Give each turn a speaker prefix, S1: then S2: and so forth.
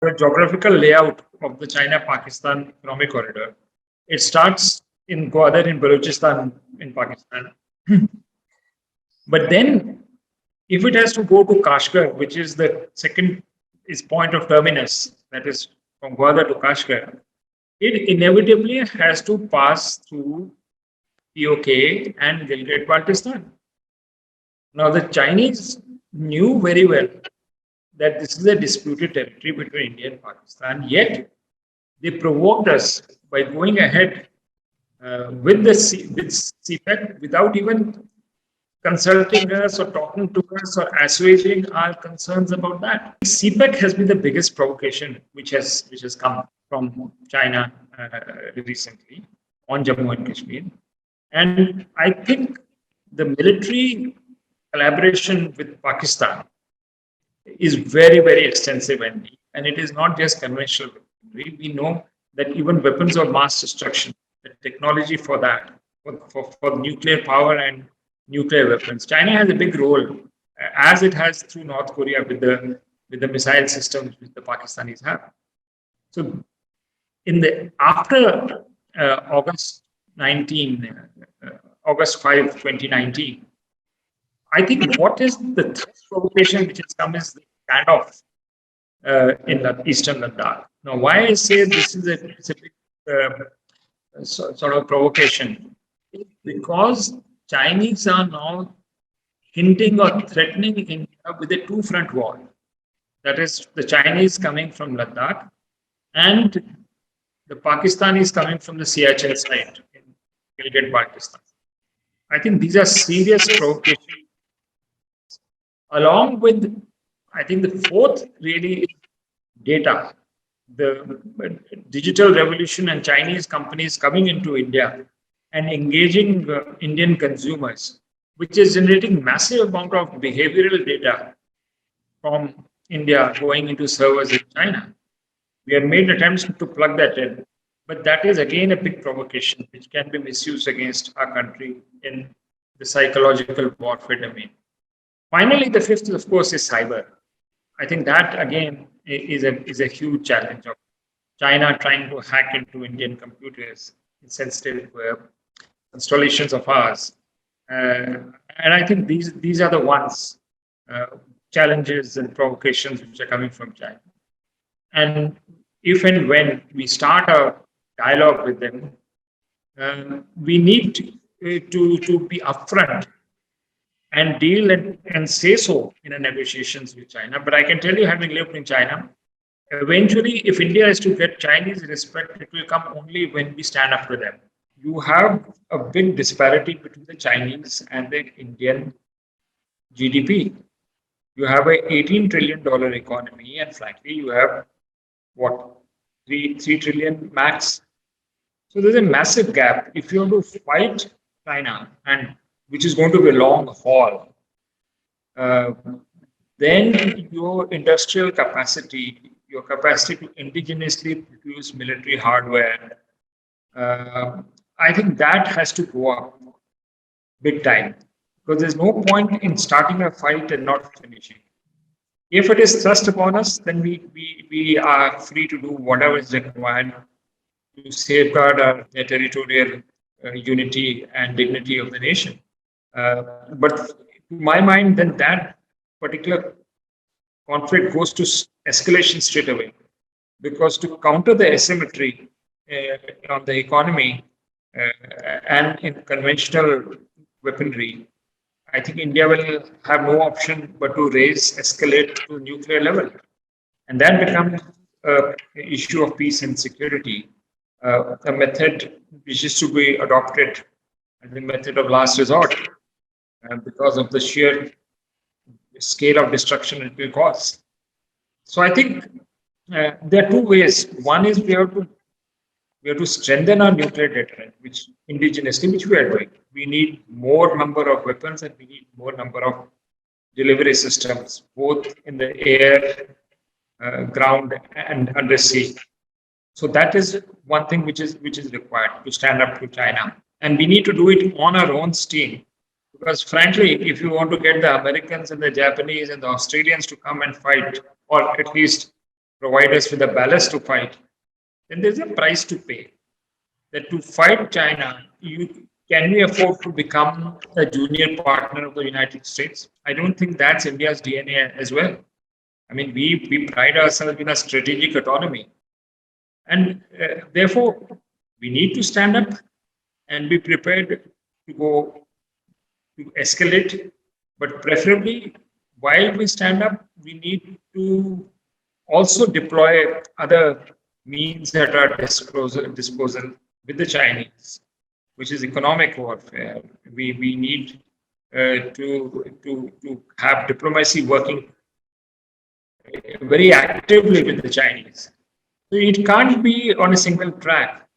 S1: the geographical layout of the China-Pakistan economic corridor, it starts in Gwadar in Balochistan in Pakistan. But then, if it has to go to Kashgar, which is the second is point of terminus, that is from Gwadar to Kashgar, it inevitably has to pass through POK and Gilgit-Baltistan. Now, the Chinese knew very well that this is a disputed territory between India and Pakistan, yet they provoked us by going ahead with CPEC without even consulting us or talking to us or assuaging our concerns about that. CPEC has been the biggest provocation which has come from China recently on Jammu and Kashmir. And I think the military collaboration with Pakistan is very, very extensive and it is not just conventional. We know that even weapons of mass destruction, the technology for that, for nuclear power and nuclear weapons, China has a big role, as it has through North Korea with the missile systems which the Pakistanis have. So, after August 5, 2019. I think what is the third provocation which has come is the standoff in the eastern Ladakh. Now, why I say this is a big sort of provocation? Because Chinese are now hinting or threatening India with a two-front war. That is, the Chinese coming from Ladakh and the Pakistanis coming from the Siachen side in Gilgit-Baltistan. I think these are serious provocations. Along with, I think the fourth really is data. The digital revolution and Chinese companies coming into India and engaging Indian consumers, which is generating massive amount of behavioral data from India going into servers in China. We have made attempts to plug that in, but that is again a big provocation which can be misused against our country in the psychological warfare domain. Finally, the fifth, of course, is cyber. I think that again is a huge challenge of China trying to hack into Indian computers, sensitive installations of ours, and I think these are the ones challenges and provocations which are coming from China. And if and when we start a dialogue with them, we need to be upfront and deal and say so in a negotiations with China. But I can tell you, having lived in China, eventually, if India is to get Chinese respect, it will come only when we stand up to them. You have a big disparity between the Chinese and the Indian GDP. You have a $18 trillion economy, and frankly, you have what, 3 trillion max. So there's a massive gap. If you want to fight China, and which is going to be a long haul, then your industrial capacity, your capacity to indigenously produce military hardware, I think that has to go up big time, because there's no point in starting a fight and not finishing. If it is thrust upon us, then we are free to do whatever is required to safeguard our territorial unity and dignity of the nation. But to my mind, then that particular conflict goes to escalation straight away, because to counter the asymmetry on the economy and in conventional weaponry, I think India will have no option but to escalate to nuclear level. And that becomes an issue of peace and security, a method which is to be adopted as the method of last resort, because of the sheer scale of destruction it will cause. So I think there are two ways. One is we have to strengthen our nuclear deterrent, which indigenously, which we are doing. We need more number of weapons and we need more number of delivery systems, both in the air, ground, and under sea. So that is one thing which is required to stand up to China, and we need to do it on our own steam. Because frankly, if you want to get the Americans and the Japanese and the Australians to come and fight, or at least provide us with a ballast to fight, then there's a price to pay. That to fight China, can we afford to become a junior partner of the United States? I don't think that's India's DNA as well. I mean, we pride ourselves in a strategic autonomy. And therefore, we need to stand up and be prepared to go to escalate. But preferably, while we stand up, we need to also deploy other means at our disposal with the Chinese, which is economic warfare. We need to have diplomacy working very actively with the Chinese. So it can't be on a single track.